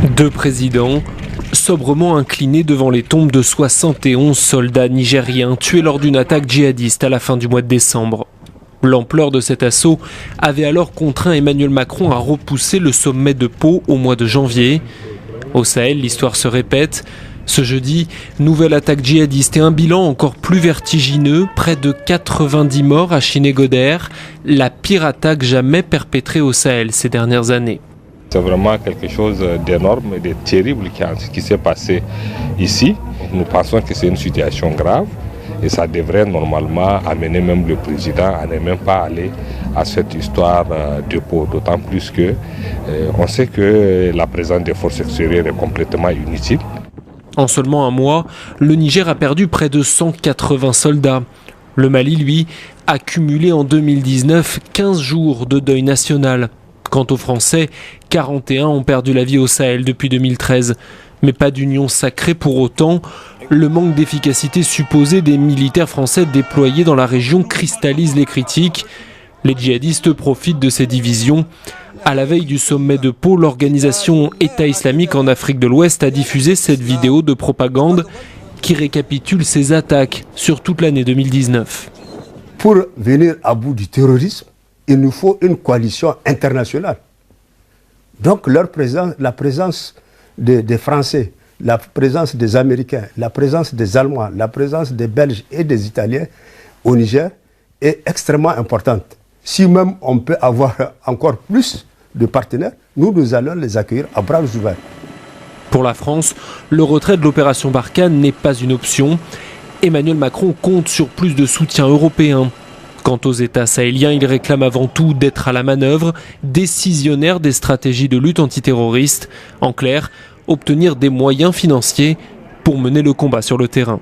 Deux présidents sobrement inclinés devant les tombes de 71 soldats nigériens tués lors d'une attaque djihadiste à la fin du mois de décembre. L'ampleur de cet assaut avait alors contraint Emmanuel Macron à repousser le sommet de Pau au mois de janvier. Au Sahel, l'histoire se répète. Ce jeudi, nouvelle attaque djihadiste et un bilan encore plus vertigineux, près de 90 morts à Chinégodère, la pire attaque jamais perpétrée au Sahel ces dernières années. C'est vraiment quelque chose d'énorme et de terrible qui s'est passé ici. Nous pensons que c'est une situation grave et ça devrait normalement amener même le président à ne même pas aller à cette histoire de Pau. D'autant plus qu'on sait que la présence des forces extérieures est complètement inutile. En seulement un mois, le Niger a perdu près de 180 soldats. Le Mali, lui, a cumulé en 2019 15 jours de deuil national. Quant aux Français, 41 ont perdu la vie au Sahel depuis 2013. Mais pas d'union sacrée pour autant. Le manque d'efficacité supposée des militaires français déployés dans la région cristallise les critiques. Les djihadistes profitent de ces divisions. À la veille du sommet de Pau, l'organisation État islamique en Afrique de l'Ouest a diffusé cette vidéo de propagande qui récapitule ses attaques sur toute l'année 2019. Pour venir à bout du terrorisme, il nous faut une coalition internationale. Donc la présence des Français, la présence des Américains, la présence des Allemands, la présence des Belges et des Italiens au Niger est extrêmement importante. Si même on peut avoir encore plus de partenaires, nous allons les accueillir à bras ouverts. Pour la France, le retrait de l'opération Barkhane n'est pas une option. Emmanuel Macron compte sur plus de soutien européen. Quant aux États sahéliens, il réclame avant tout d'être à la manœuvre, décisionnaire des stratégies de lutte antiterroriste. En clair, obtenir des moyens financiers pour mener le combat sur le terrain.